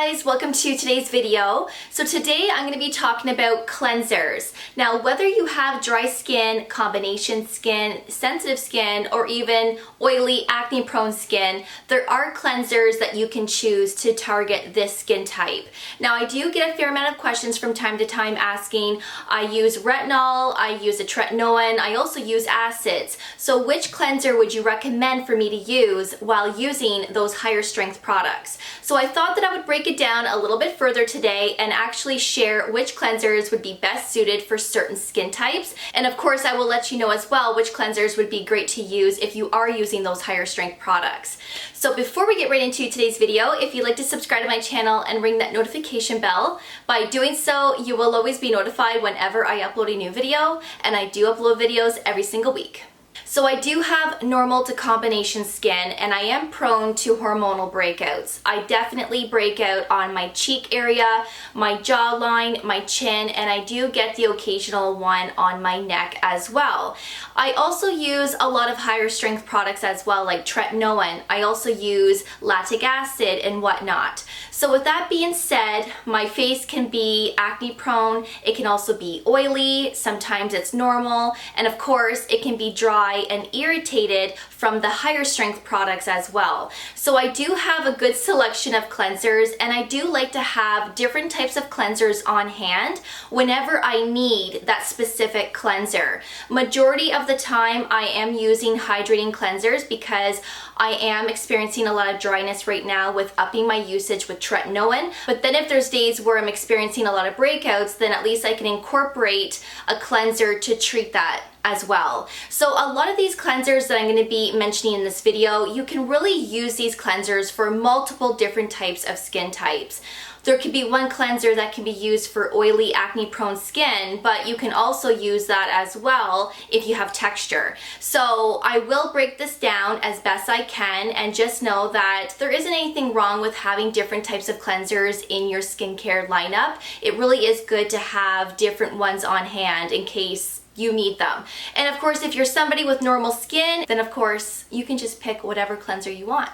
guys, welcome to today's video. So today I'm going to be talking about cleansers. Now whether you have dry skin, combination skin, sensitive skin, or even oily acne prone skin, there are cleansers that you can choose to target this skin type. Now I do get a fair amount of questions from time to time asking, I use retinol, I use a retinoid, I also use acids. So which cleanser would you recommend for me to use while using those higher strength products? So I thought that I would break it down a little bit further today and actually share which cleansers would be best suited for certain skin types. And of course, I will let you know as well which cleansers would be great to use if you are using those higher strength products. So before we get right into today's video, if you'd like to subscribe to my channel and ring that notification bell, by doing so, you will always be notified whenever I upload a new video, and I do upload videos every single week. So I do have normal to combination skin, and I am prone to hormonal breakouts. I definitely break out on my cheek area, my jawline, my chin, and I do get the occasional one on my neck as well. I also use a lot of higher strength products as well, like retinoid. I also use lactic acid and whatnot. So with that being said, my face can be acne prone, it can also be oily, sometimes it's normal, and of course it can be dry and irritated from the higher strength products as well. So I do have a good selection of cleansers, and I do like to have different types of cleansers on hand whenever I need that specific cleanser. Majority of the time I am using hydrating cleansers because I am experiencing a lot of dryness right now with upping my usage with retinoid. But then if there's days where I'm experiencing a lot of breakouts, then at least I can incorporate a cleanser to treat that as well. So a lot of these cleansers that I'm going to be mentioning in this video, you can really use these cleansers for multiple different types of skin types. There could be one cleanser that can be used for oily acne prone skin, but you can also use that as well if you have texture. So I will break this down as best I can, and just know that there isn't anything wrong with having different types of cleansers in your skincare lineup. It really is good to have different ones on hand in case you need them. And of course, if you're somebody with normal skin, then of course you can just pick whatever cleanser you want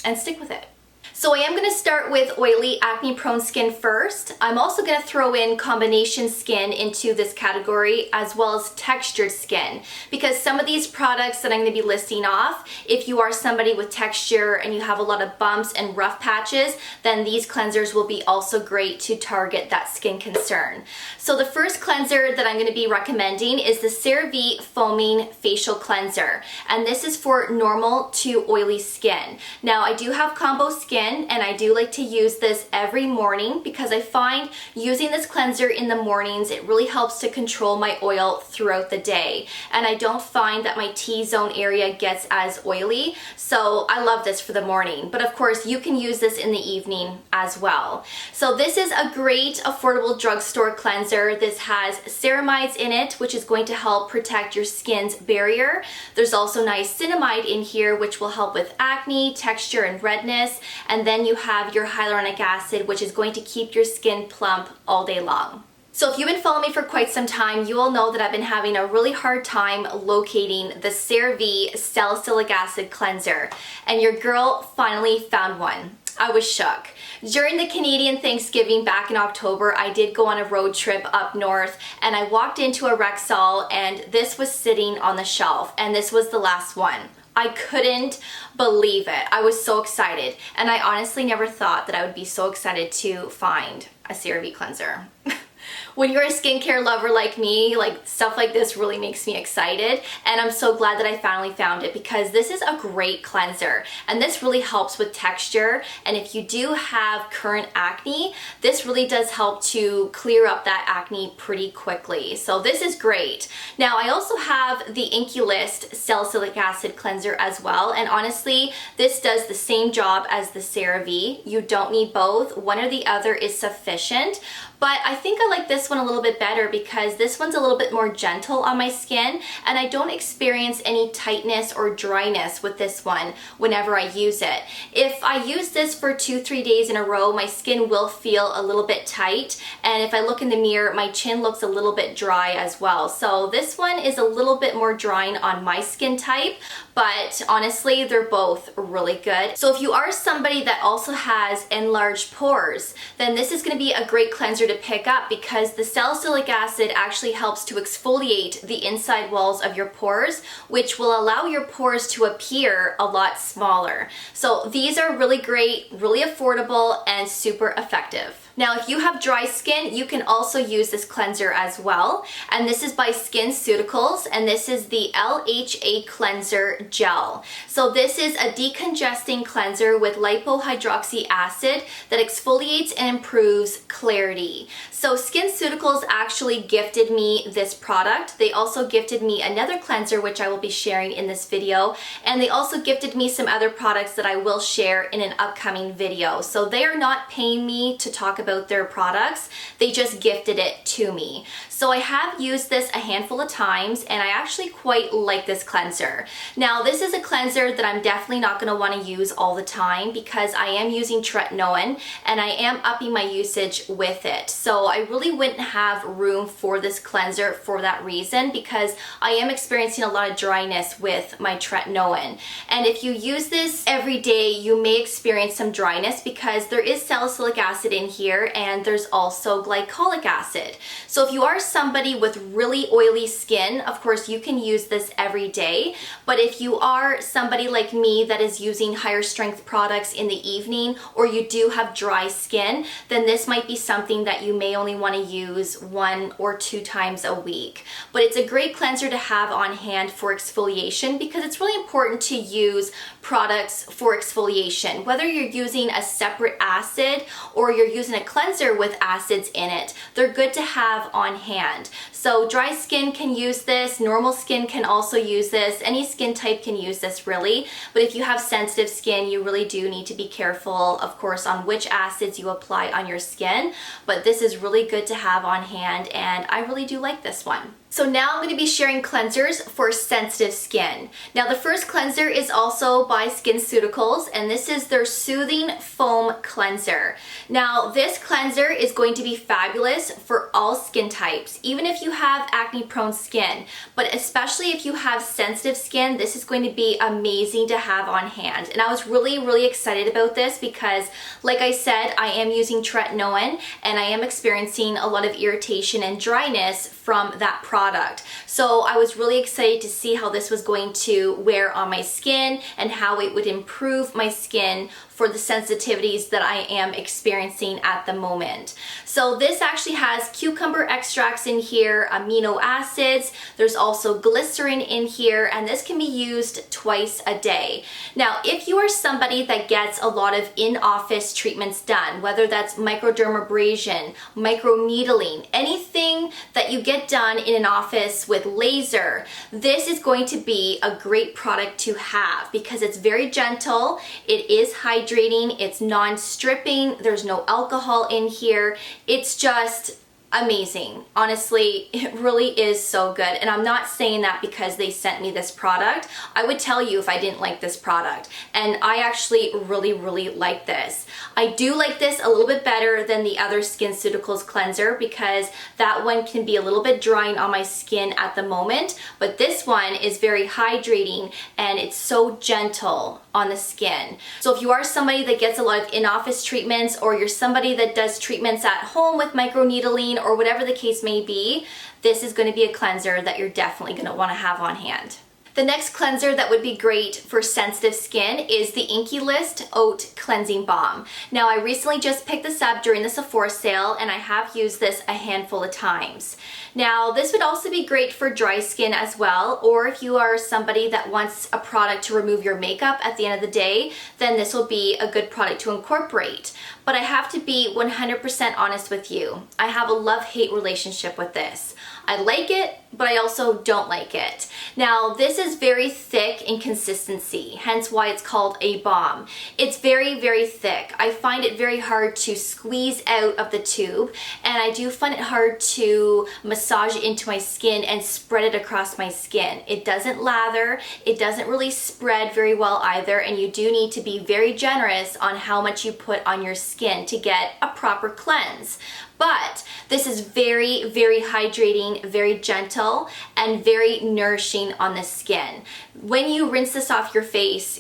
and stick with it. So I am going to start with oily acne prone skin first. I'm also going to throw in combination skin into this category, as well as textured skin, because some of these products that I'm going to be listing off, if you are somebody with texture and you have a lot of bumps and rough patches, then these cleansers will be also great to target that skin concern. So the first cleanser that I'm going to be recommending is the Cerave Foaming Facial Cleanser, and this is for normal to oily skin. Now I do have combo skin, and I do like to use this every morning because I find using this cleanser in the mornings, it really helps to control my oil throughout the day, and I don't find that my T-zone area gets as oily, so I love this for the morning. But of course you can use this in the evening as well. So this is a great affordable drugstore cleanser. This has ceramides in it, which is going to help protect your skin's barrier. There's also niacinamide in here, which will help with acne, texture, and redness. And then you have your hyaluronic acid, which is going to keep your skin plump all day long. So if you've been following me for quite some time, you will know that I've been having a really hard time locating the Cerave Salicylic Acid Cleanser, and your girl finally found one. I was shook. During the Canadian Thanksgiving back in October, I did go on a road trip up north, and I walked into a Rexall, and this was sitting on the shelf, and this was the last one. I couldn't believe it. I was so excited, and I honestly never thought that I would be so excited to find a Cerave cleanser. When you're a skincare lover like me, like stuff like this really makes me excited, and I'm so glad that I finally found it because this is a great cleanser, and this really helps with texture. And if you do have current acne, this really does help to clear up that acne pretty quickly. So this is great. Now I also have the Inkey Salicylic Acid Cleanser as well, and honestly this does the same job as the Cerave. You don't need both. One or the other is sufficient, but I think I like like this one a little bit better because this one's a little bit more gentle on my skin, and I don't experience any tightness or dryness with this one whenever I use it. If I use this for 2-3 days in a row, my skin will feel a little bit tight, and if I look in the mirror, my chin looks a little bit dry as well. So this one is a little bit more drying on my skin type, but honestly, they're both really good. So if you are somebody that also has enlarged pores, then this is going to be a great cleanser to pick up because the salicylic acid actually helps to exfoliate the inside walls of your pores, which will allow your pores to appear a lot smaller. So these are really great, really affordable, and super effective. Now, if you have dry skin, you can also use this cleanser as well. And this is by Skinceuticals, and this is the LHA Cleanser Gel. So this is a decongesting cleanser with lipohydroxy acid that exfoliates and improves clarity. So Skinceuticals actually gifted me this product. They also gifted me another cleanser, which I will be sharing in this video. And they also gifted me some other products that I will share in an upcoming video. So they are not paying me to talk about their products, they just gifted it to me. So I have used this a handful of times, and I actually quite like this cleanser. Now, this is a cleanser that I'm definitely not going to want to use all the time because I am using retinoid and I am upping my usage with it. So I really wouldn't have room for this cleanser for that reason because I am experiencing a lot of dryness with my retinoid. And if you use this every day, you may experience some dryness because there is salicylic acid in here and there's also glycolic acid. So if you are somebody with really oily skin, of course you can use this every day. But if you are somebody like me that is using higher strength products in the evening, or you do have dry skin, then this might be something that you may only want to use 1 or 2 times a week. But it's a great cleanser to have on hand for exfoliation because it's really important to use products for exfoliation. Whether you're using a separate acid or you're using a cleanser with acids in it, they're good to have on hand. So dry skin can use this, normal skin can also use this, any skin type can use this really, but if you have sensitive skin, you really do need to be careful, of course, on which acids you apply on your skin, but this is really good to have on hand, and I really do like this one. So now I'm going to be sharing cleansers for sensitive skin. Now the first cleanser is also by Skinceuticals, and this is their Soothing Foam Cleanser. Now this cleanser is going to be fabulous for all skin types, even if you have acne prone skin, but especially if you have sensitive skin, this is going to be amazing to have on hand. And I was really excited about this because, like I said, I am using retinoid and I am experiencing a lot of irritation and dryness from that product. So I was really excited to see how this was going to wear on my skin and how it would improve my skin for the sensitivities that I am experiencing at the moment. So this actually has cucumber extracts in here, amino acids, there's also glycerin in here, and this can be used twice a day. Now, if you are somebody that gets a lot of in-office treatments done, whether that's microdermabrasion, microneedling, anything that you get done in an office with laser, this is going to be a great product to have because it's very gentle, it is hydrating, it's non-stripping, there's no alcohol in here, it's just amazing. Honestly, it really is so good. And I'm not saying that because they sent me this product. I would tell you if I didn't like this product. And I actually really like this. I do like this a little bit better than the other Skinceuticals cleanser because that one can be a little bit drying on my skin at the moment. But this one is very hydrating and it's so gentle on the skin. So if you are somebody that gets a lot of in-office treatments, or you're somebody that does treatments at home with microneedling or whatever the case may be, this is going to be a cleanser that you're definitely going to want to have on hand. The next cleanser that would be great for sensitive skin is the Inkey List Oat Cleansing Balm. Now, I recently just picked this up during the Sephora sale and I have used this a handful of times. Now, this would also be great for dry skin as well, or if you are somebody that wants a product to remove your makeup at the end of the day, then this will be a good product to incorporate. But I have to be 100% honest with you. I have a love-hate relationship with this. I like it, but I also don't like it. Now, this is very thick in consistency, hence why it's called a balm. It's very, very thick. I find it very hard to squeeze out of the tube, and I do find it hard to massage it into my skin and spread it across my skin. It doesn't lather, it doesn't really spread very well either, and you do need to be very generous on how much you put on your skin to get a proper cleanse. But this is very, very hydrating, very gentle, and very nourishing on the skin. When you rinse this off your face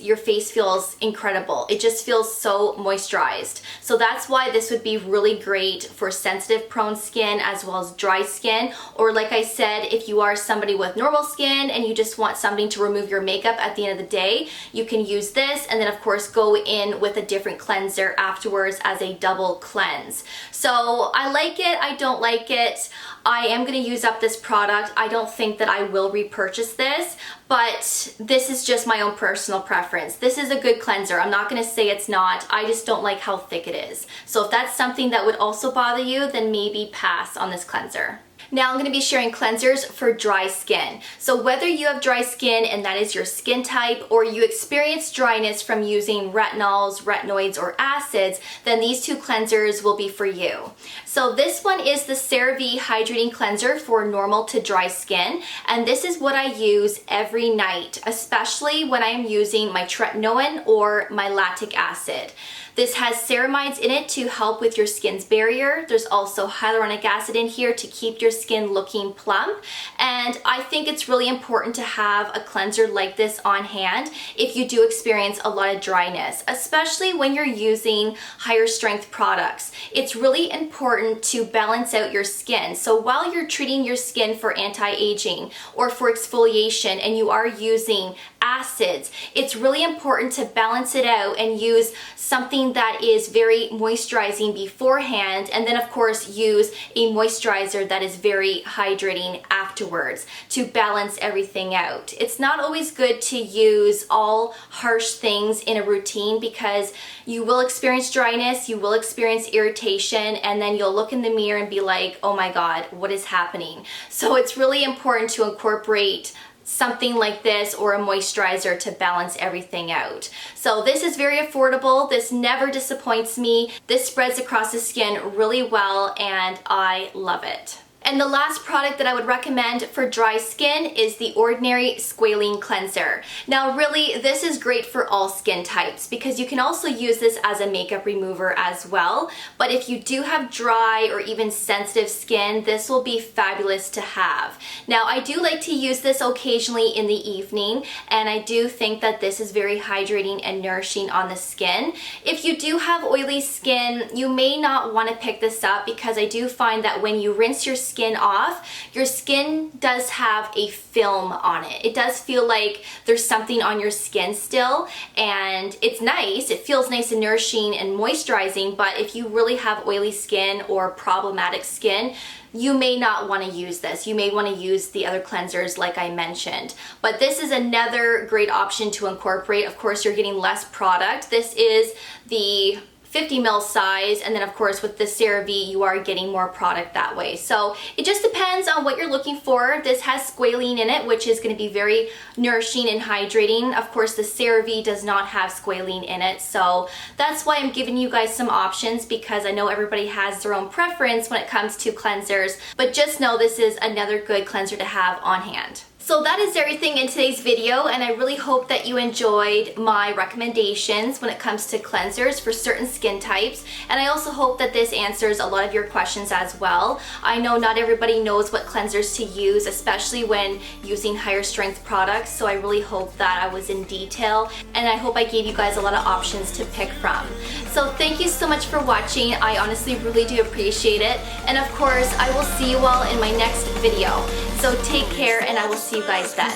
feels incredible. It just feels so moisturized. So that's why this would be really great for sensitive prone skin as well as dry skin. Or like I said, if you are somebody with normal skin and you just want something to remove your makeup at the end of the day, you can use this and then of course go in with a different cleanser afterwards as a double cleanse. So I like it, I don't like it. I am going to use up this product. I don't think that I will repurchase this, but this is just my own personal preference. This is a good cleanser. I'm not going to say it's not. I just don't like how thick it is. So if that's something that would also bother you, then maybe pass on this cleanser. Now I'm going to be sharing cleansers for dry skin. So whether you have dry skin and that is your skin type, or you experience dryness from using retinols, retinoids, or acids, then these two cleansers will be for you. So this one is the CeraVe Hydrating Cleanser for normal to dry skin, and this is what I use every night, especially when I am using my tretinoin or my lactic acid. This has ceramides in it to help with your skin's barrier. There's also hyaluronic acid in here to keep your skin looking plump. And I think it's really important to have a cleanser like this on hand if you do experience a lot of dryness, especially when you're using higher strength products. It's really important to balance out your skin. So while you're treating your skin for anti-aging or for exfoliation and you are using acids, it's really important to balance it out and use something that is very moisturizing beforehand, and then of course use a moisturizer that is very hydrating afterwards to balance everything out. It's not always good to use all harsh things in a routine because you will experience dryness, you will experience irritation, and then you'll look in the mirror and be like, oh my god, what is happening? So it's really important to incorporate something like this or a moisturizer to balance everything out. So this is very affordable. This never disappoints me. This spreads across the skin really well and I love it. And the last product that I would recommend for dry skin is the Ordinary Squalane Cleanser. Now really, this is great for all skin types because you can also use this as a makeup remover as well. But if you do have dry or even sensitive skin, this will be fabulous to have. Now I do like to use this occasionally in the evening, and I do think that this is very hydrating and nourishing on the skin. If you do have oily skin, you may not want to pick this up because I do find that when you rinse your skin off, your skin does have a film on it. It does feel like there's something on your skin still, and it's nice. It feels nice and nourishing and moisturizing, but if you really have oily skin or problematic skin, you may not want to use this. You may want to use the other cleansers like I mentioned. But this is another great option to incorporate. Of course, you're getting less product. This is the 50 ml size, and then of course with the CeraVe you are getting more product that way. So it just depends on what you're looking for. This has squalene in it, which is going to be very nourishing and hydrating. Of course the CeraVe does not have squalene in it, so that's why I'm giving you guys some options, because I know everybody has their own preference when it comes to cleansers, but just know this is another good cleanser to have on hand. So that is everything in today's video, and I really hope that you enjoyed my recommendations when it comes to cleansers for certain skin types, and I also hope that this answers a lot of your questions as well. I know not everybody knows what cleansers to use, especially when using higher strength products, so I really hope that I was in detail, and I hope I gave you guys a lot of options to pick from. So thank you so much for watching. I honestly really do appreciate it, and of course I will see you all in my next video. So take care, and I will see you guys then.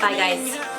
Bye guys.